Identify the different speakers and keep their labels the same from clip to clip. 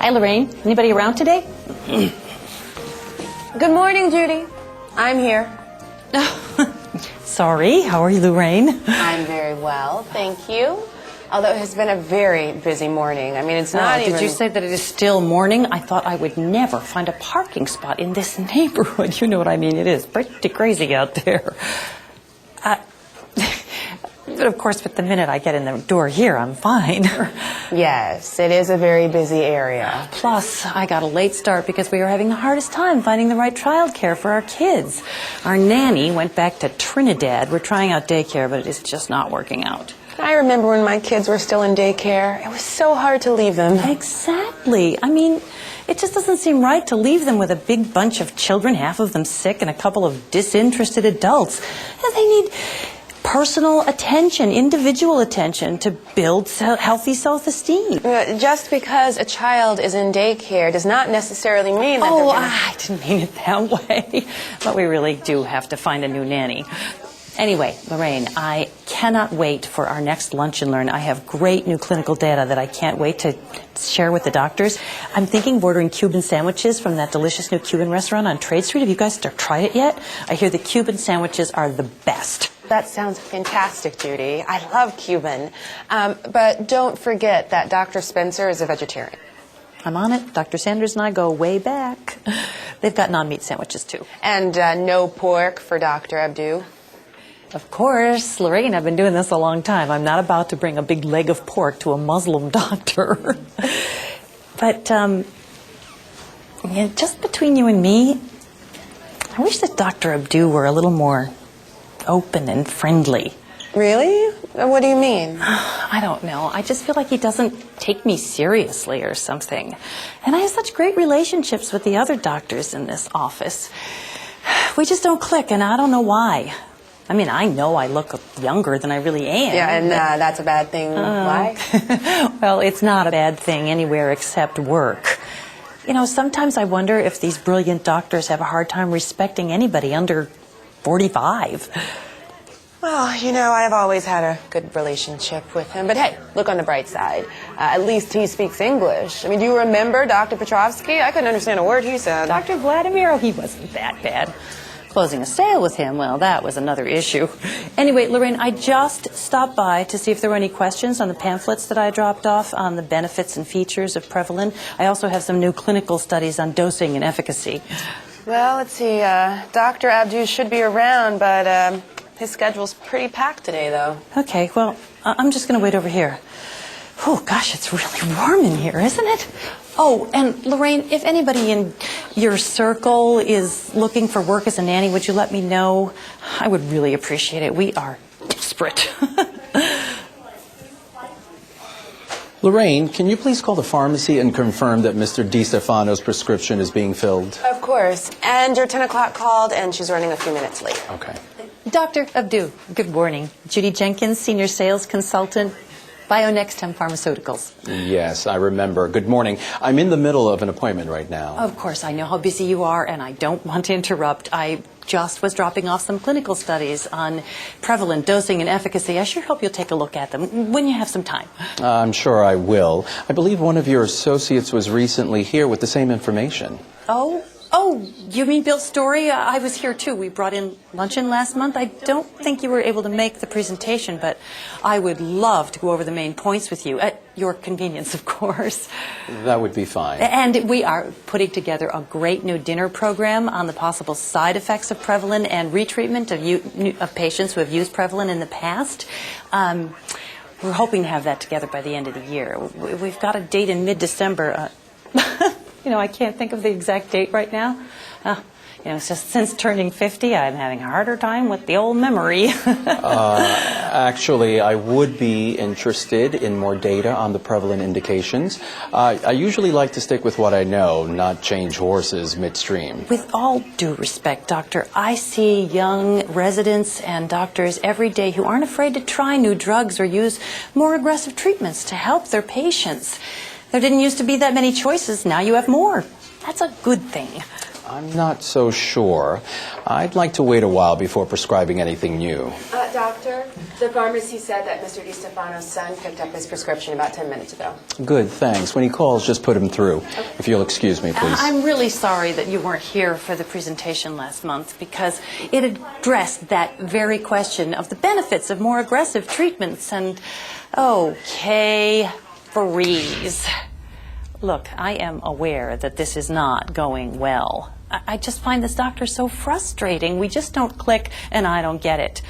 Speaker 1: Hi, Lorraine. Anybody around today?
Speaker 2: Good morning, Judy. I'm here.
Speaker 1: Sorry. How are you, Lorraine?
Speaker 2: I'm very well, thank you. Although it has been a very busy morning. I mean, it's not even...
Speaker 1: Did you say that it is still morning? I thought I would never find a parking spot in this neighborhood. You know what I mean? It is pretty crazy out there. But of course, with the minute I get in the door here, I'm fine.
Speaker 2: Yes, it is a very busy area.
Speaker 1: Plus, I got a late start because we were having the hardest time finding the right childcare for our kids. Our nanny went back to Trinidad. We're trying out daycare, but it is just not working out.
Speaker 2: I remember when my kids were still in daycare. It was so hard to leave them.
Speaker 1: Exactly. I mean, it just doesn't seem right to leave them with a big bunch of children, half of them sick, and a couple of disinterested adults. And they need personal attention, individual attention to build healthy self-esteem.
Speaker 2: Just because a child is in daycare does not necessarily mean that
Speaker 1: I didn't mean it that way. But we really do have to find a new nanny. Anyway, Lorraine, I cannot wait for our next Lunch and Learn. I have great new clinical data that I can't wait to share with the doctors. I'm thinking of ordering Cuban sandwiches from that delicious new Cuban restaurant on Trade Street. Have you guys tried it yet? I hear the Cuban sandwiches are the best.
Speaker 2: That sounds fantastic, Judy. I love Cuban. But don't forget that Dr. Spencer is a vegetarian.
Speaker 1: I'm on it. Dr. Sanders and I go way back. They've got non-meat sandwiches, too.
Speaker 2: And no pork for Dr. Abdu.
Speaker 1: Of course, Lorraine, I've been doing this a long time. I'm not about to bring a big leg of pork to a Muslim doctor. But, just between you and me, I wish that Dr. Abdu were a little more open and friendly.
Speaker 2: Really? What do you mean?
Speaker 1: I don't know. I just feel like he doesn't take me seriously or something. And I have such great relationships with the other doctors in this office. We just don't click, and I don't know why. I mean, I know I look younger than I really am.
Speaker 2: Yeah, and that's a bad thing. Why?
Speaker 1: Well, it's not a bad thing anywhere except work. You know, sometimes I wonder if these brilliant doctors have a hard time respecting anybody under 45.
Speaker 2: Well, you know, I've always had a good relationship with him. But hey, look on the bright side. At least he speaks English. I mean, do you remember Dr. Petrovsky? I couldn't understand a word he said.
Speaker 1: Dr. Vladimir, he wasn't that bad. Closing a sale with him, well, that was another issue. Anyway, Lorraine, I just stopped by to see if there were any questions on the pamphlets that I dropped off on the benefits and features of Prevalin. I also have some new clinical studies on dosing and efficacy.
Speaker 2: Well, let's see. Dr. Abdu should be around, but his schedule's pretty packed today, though.
Speaker 1: Okay, well, I'm just going to wait over here. Oh, gosh, it's really warm in here, isn't it? Oh, and Lorraine, if anybody in your circle is looking for work as a nanny, would you let me know? I would really appreciate it. We are desperate.
Speaker 3: Lorraine, can you please call the pharmacy and confirm that Mr. DiStefano's prescription is being filled?
Speaker 2: Of course. And your 10 o'clock called, and she's running a few minutes late.
Speaker 3: Okay.
Speaker 1: Dr. Abdu, good morning. Judy Jenkins, Senior Sales Consultant, BioNextem Pharmaceuticals.
Speaker 3: Yes, I remember. Good morning. I'm in the middle of an appointment right now.
Speaker 1: Of course, I know how busy you are, and I don't want to interrupt. I just was dropping off some clinical studies on prevalent dosing and efficacy. I sure hope you'll take a look at them when you have some time.
Speaker 3: I'm sure I will. I believe one of your associates was recently here with the same information.
Speaker 1: Oh, you mean Bill Story? I was here too. We brought in luncheon last month. I don't think you were able to make the presentation, but I would love to go over the main points with you, at your convenience, of course.
Speaker 3: That would be fine.
Speaker 1: And we are putting together a great new dinner program on the possible side effects of Prevalin and retreatment of patients who have used Prevalin in the past. We're hoping to have that together by the end of the year. We've got a date in mid-December. You know, I can't think of the exact date right now. It's just since turning 50, I'm having a harder time with the old memory.
Speaker 3: Actually, I would be interested in more data on the prevalent indications. I usually like to stick with what I know, not change horses midstream.
Speaker 1: With all due respect, Doctor, I see young residents and doctors every day who aren't afraid to try new drugs or use more aggressive treatments to help their patients. There didn't used to be that many choices. Now you have more. That's a good thing.
Speaker 3: I'm not so sure. I'd like to wait a while before prescribing anything new.
Speaker 2: Doctor, the pharmacy said that Mr. DiStefano's son picked up his prescription about 10 minutes ago.
Speaker 3: Good, thanks. When he calls, just put him through. If you'll excuse me, please.
Speaker 1: I'm really sorry that you weren't here for the presentation last month because it addressed that very question of the benefits of more aggressive treatments and, okay, freeze. Look, I am aware that this is not going well. I just find this doctor so frustrating. We just don't click and I don't get it.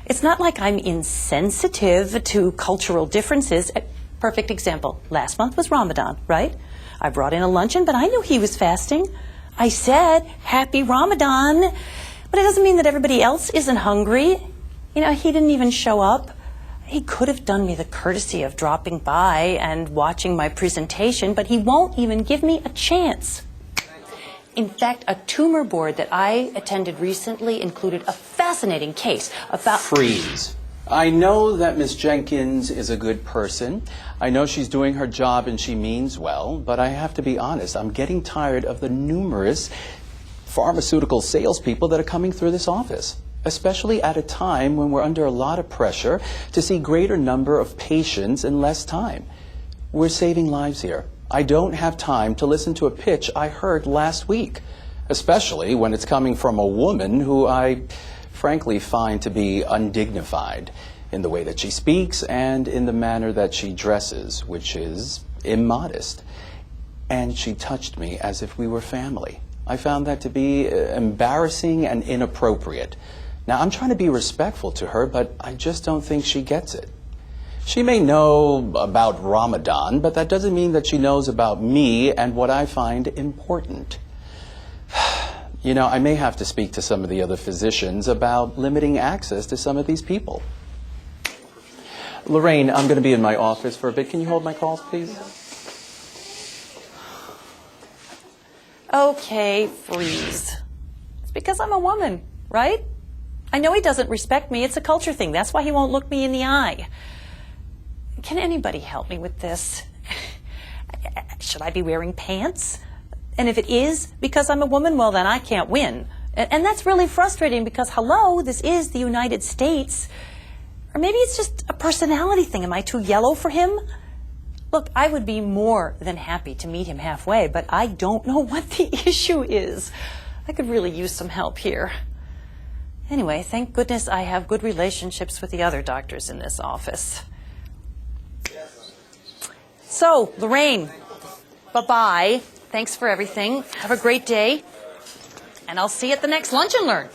Speaker 1: It's not like I'm insensitive to cultural differences. A perfect example. Last month was Ramadan, right? I brought in a luncheon, but I knew he was fasting. I said, Happy Ramadan. But it doesn't mean that everybody else isn't hungry. You know, he didn't even show up. He could have done me the courtesy of dropping by and watching my presentation, but he won't even give me a chance. In fact, a tumor board that I attended recently included a fascinating case about...
Speaker 3: Freeze. I know that Miss Jenkins is a good person. I know she's doing her job and she means well, but I have to be honest, I'm getting tired of the numerous pharmaceutical salespeople that are coming through this office, especially at a time when we're under a lot of pressure to see greater number of patients in less time. We're saving lives here. I don't have time to listen to a pitch I heard last week, especially when it's coming from a woman who I frankly find to be undignified in the way that she speaks and in the manner that she dresses, which is immodest. And she touched me as if we were family. I found that to be embarrassing and inappropriate. Now, I'm trying to be respectful to her, but I just don't think she gets it. She may know about Ramadan, but that doesn't mean that she knows about me and what I find important. You know, I may have to speak to some of the other physicians about limiting access to some of these people. Lorraine, I'm going to be in my office for a bit. Can you hold my calls, please?
Speaker 1: Okay, freeze. It's because I'm a woman, right? I know he doesn't respect me. It's a culture thing. That's why he won't look me in the eye. Can anybody help me with this? Should I be wearing pants? And if it is because I'm a woman, well, then I can't win. And that's really frustrating because, hello, this is the United States. Or maybe it's just a personality thing. Am I too yellow for him? Look, I would be more than happy to meet him halfway, but I don't know what the issue is. I could really use some help here. Anyway, thank goodness I have good relationships with the other doctors in this office. So, Lorraine, bye-bye. Thanks for everything. Have a great day. And I'll see you at the next Lunch and Learn.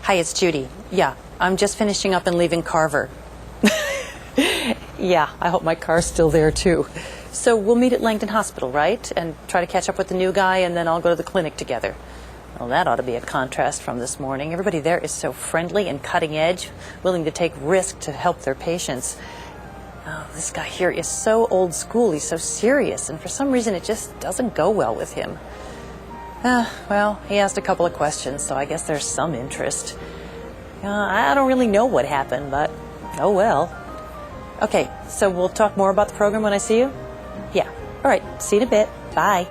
Speaker 1: Hi, it's Judy. Yeah, I'm just finishing up and leaving Carver. Yeah, I hope my car's still there, too. So we'll meet at Langdon Hospital, right? And try to catch up with the new guy, and then I'll go to the clinic together. Well, that ought to be a contrast from this morning. Everybody there is so friendly and cutting edge, willing to take risk to help their patients. Oh, this guy here is so old school. He's so serious, and for some reason it just doesn't go well with him. Well, he asked a couple of questions, so I guess there's some interest. I don't really know what happened, but oh well. Okay, so we'll talk more about the program when I see you? Yeah. All right, see you in a bit. Bye.